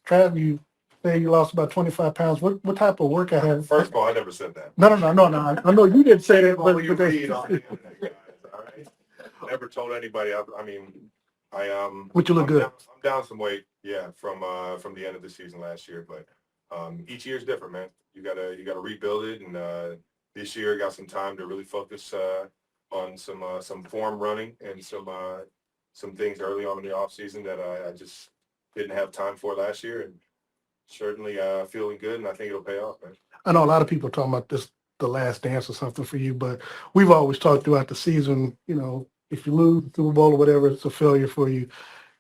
Trav, you say you lost about 25 pounds. What type of work I have? First of all, I never said that. No. I know you didn't say that, but You read on the internet, guys, all right? Never told anybody. I mean, But you look good. I'm down some weight, yeah, from the end of the season last year. But each year is different, man. You gotta rebuild it, and this year I got some time to really focus on some form running and some things early on in the off season that I just didn't have time for last year, and certainly feeling good, and I think it'll pay off, man. I know a lot of people are talking about this, the last dance or something for you, but we've always talked throughout the season, if you lose the Super Bowl or whatever, it's a failure for you.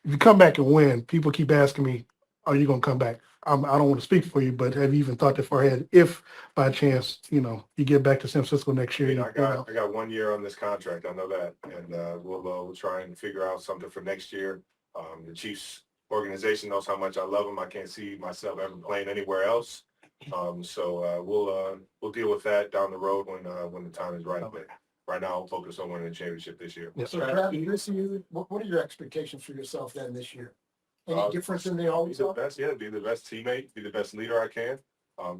If you come back and win, people keep asking me, are you going to come back? I don't want to speak for you, but have you even thought that far ahead? If by chance, you get back to San Francisco next year. I got 1 year on this contract. I know that, and we'll try and figure out something for next year. The Chiefs organization knows how much I love them. I can't see myself ever playing anywhere else. So we'll deal with that down the road when the time is right. But right now, I'll focus on winning the championship this year. Yes, So, Trav, this year, what are your expectations for yourself then this year? Any difference than they always be the are? best, yeah, be the best teammate, be the best leader I can.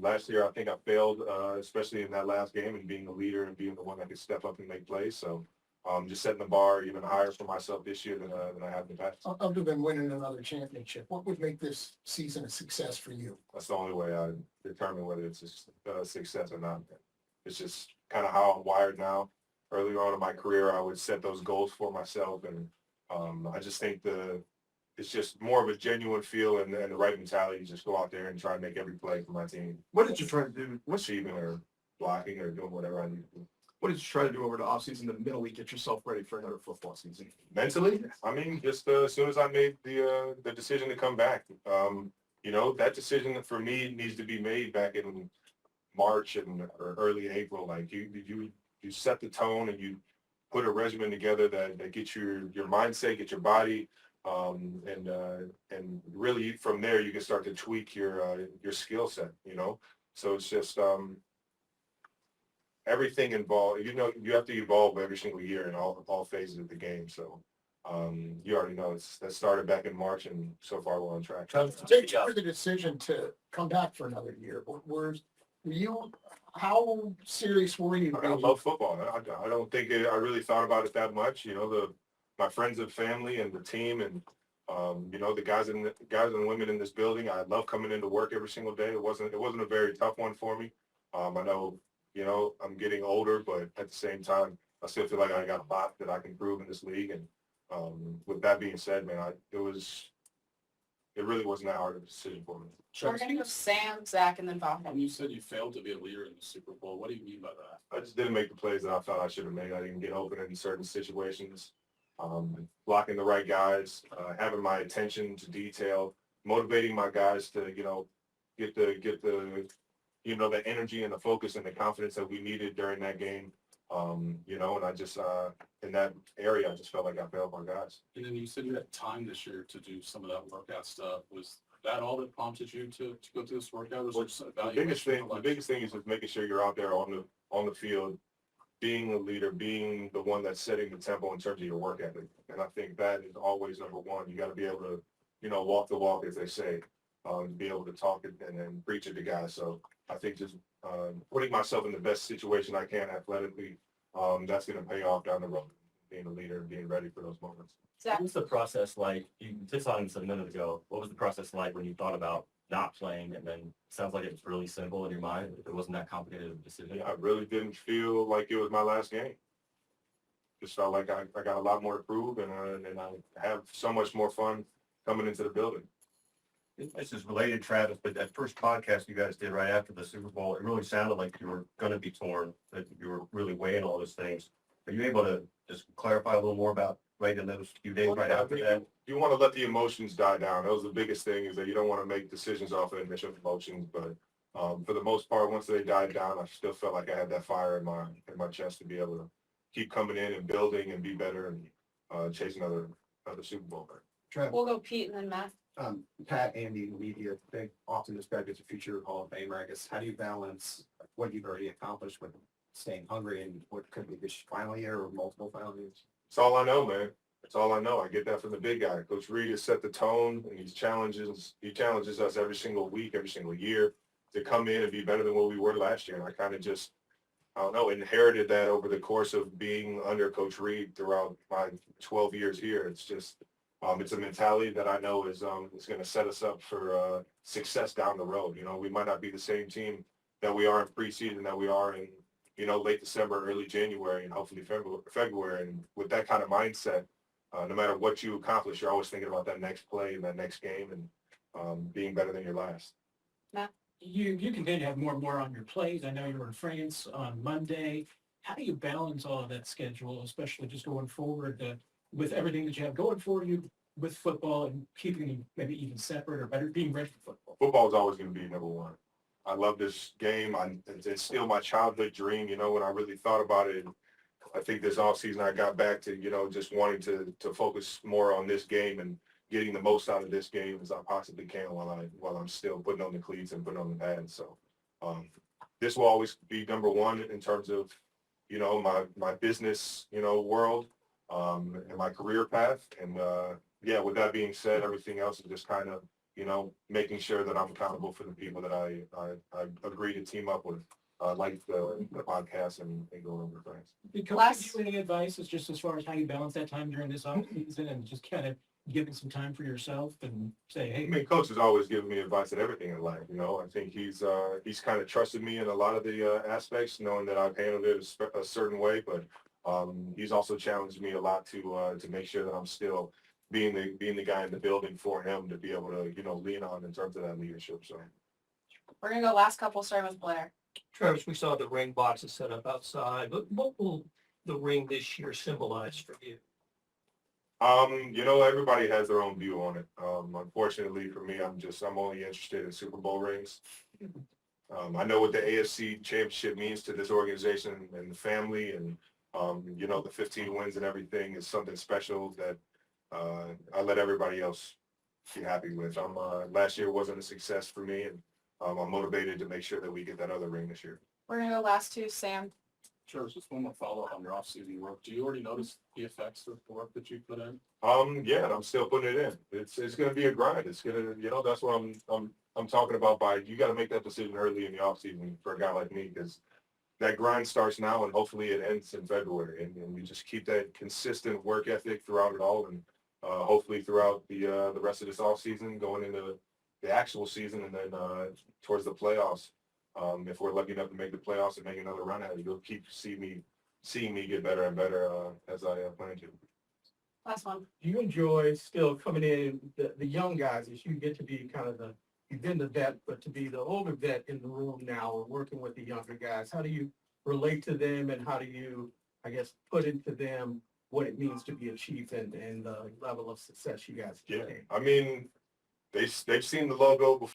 Last year, I think I failed, especially in that last game, and being the leader and being the one that could step up and make plays. So just setting the bar even higher for myself this year than I have in the past. Other than winning another championship, what would make this season a success for you? That's the only way I determine whether it's a success or not. It's just kind of how I'm wired now. Earlier on in my career, I would set those goals for myself, and I just think it's just more of a genuine feel and the right mentality. Just go out there and try and make every play for my team. What did you try to do? Achieving or blocking or doing whatever I need to do. What did you try to do over the offseason to mentally get yourself ready for another football season? Mentally, I mean, just as soon as I made the decision to come back, that decision for me needs to be made back in March or early April. Like you set the tone and you put a regimen together that gets your mindset, get your body, and really from there you can start to tweak your skill set. So it's just everything involved. You have to evolve every single year in all phases of the game. So you already know that started back in March, and so far we're on track. Take for the decision to come back for another year. How serious were you? I love football. I don't think I really thought about it that much. My friends and family and the team and the guys and women in this building. I love coming into work every single day. It wasn't a very tough one for me. I know I'm getting older, but at the same time, I still feel like I got a lot that I can prove in this league. And with that being said, man, it really wasn't that hard of a decision for me. We're going to go Sam, Zach, and then Bob. When you said you failed to be a leader in the Super Bowl, what do you mean by that? I just didn't make the plays that I thought I should have made. I didn't get open in certain situations, blocking the right guys, having my attention to detail, motivating my guys to, get the energy and the focus and the confidence that we needed during that game. And I just, in that area, I just felt like I failed my guys. And then you said you had time this year to do some of that workout stuff. Was that all that prompted you to go through this workout? The biggest thing is just making sure you're out there on the field, being a leader, being the one that's setting the tempo in terms of your work ethic. And I think that is always number one. You got to be able to, walk the walk, as they say, be able to talk and then preach it to guys. So I think just putting myself in the best situation I can athletically, that's going to pay off down the road, being a leader and being ready for those moments. Zach. What was the process like? You just on this a minute ago. What was the process like when you thought about not playing? And then it sounds like it was really simple in your mind. It wasn't that complicated of a decision. I really didn't feel like it was my last game. Just felt like I got a lot more to prove, and I have so much more fun coming into the building. This is related, Travis, but that first podcast you guys did right after the Super Bowl, it really sounded like you were going to be torn, that you were really weighing all those things. Are you able to just clarify a little more about right in those few days right after that? You want to let the emotions die down. That was the biggest thing, is that you don't want to make decisions off of initial emotions. But for the most part, once they died down, I still felt like I had that fire in my chest to be able to keep coming in and building and be better and chase another Super Bowl. Trav, We'll go Pete and then Matt. Pat, Andy, the media, they often describe as a future Hall of Famer. I guess, how do you balance what you've already accomplished with staying hungry and what could be this final year or multiple final years? It's all I know, man. That's all I know. I get that from the big guy. Coach Reed has set the tone, and he challenges us every single week, every single year to come in and be better than what we were last year. And I kind of just, I don't know, inherited that over the course of being under Coach Reed throughout my 12 years here. It's just, it's a mentality that I know is going to set us up for success down the road. You know, we might not be the same team that we are in preseason, that we are in, you know, late December, early January, and hopefully February. And with that kind of mindset, no matter what you accomplish, you're always thinking about that next play and that next game and being better than your last. You continue to have more and more on your plate. I know you were in France on Monday. How do you balance all of that schedule, especially just going forward with everything that you have going for you with football and keeping them maybe even separate or better, being ready for football? Football is always going to be number one. I love this game. It's still my childhood dream. You know, when I really thought about it, I think this offseason I got back to, you know, just wanting to focus more on this game and getting the most out of this game as I possibly can while I'm still putting on the cleats and putting on the pads. So this will always be number one in terms of, you know, my business, you know, world and my career path. And yeah, with that being said, everything else is just kind of, you know, making sure that I'm accountable for the people that I agree to team up with, like the podcast and going over things. Did Coach Last- give you any advice as just as far as how you balance that time during this off season and just kind of giving some time for yourself and say, I hey, mean, Coach has always given me advice at everything in life. You know, I think he's kind of trusted me in a lot of the aspects, knowing that I've handled it a certain way. But he's also challenged me a lot to make sure that I'm still being the guy in the building for him to be able to, you know, lean on in terms of that leadership. So We're gonna go last couple, starting with Blair. Travis, we saw the ring boxes set up outside, but what will the ring this year symbolize for you? you know, everybody has their own view on it. Unfortunately for me, I'm only interested in Super Bowl rings. I know what the AFC championship means to this organization and the family, and you know, the 15 wins and everything is something special that I let everybody else be happy with. Last year wasn't a success for me, and I'm motivated to make sure that we get that other ring this year. We're gonna go last two, Sam. Sure, just one more follow-up on your off-season work. Do you already notice the effects of the work that you put in? Yeah, and I'm still putting it in. It's going to be a grind. It's going to, you know, that's what I'm talking about. You got to make that decision early in the offseason for a guy like me, because that grind starts now and hopefully it ends in February. And we just keep that consistent work ethic throughout it all, and hopefully throughout the rest of this offseason, going into the actual season, and then towards the playoffs. If we're lucky enough to make the playoffs and make another run at it, you'll keep seeing me get better and better as I plan to. Last one. Do you enjoy still coming in, the young guys, as you get to be kind of you've been the vet, but to be the older vet in the room now or working with the younger guys? How do you relate to them, and how do you, I guess, put into them what it means to be a Chief and the level of success you guys Yeah, attain? I mean, they've seen the logo before.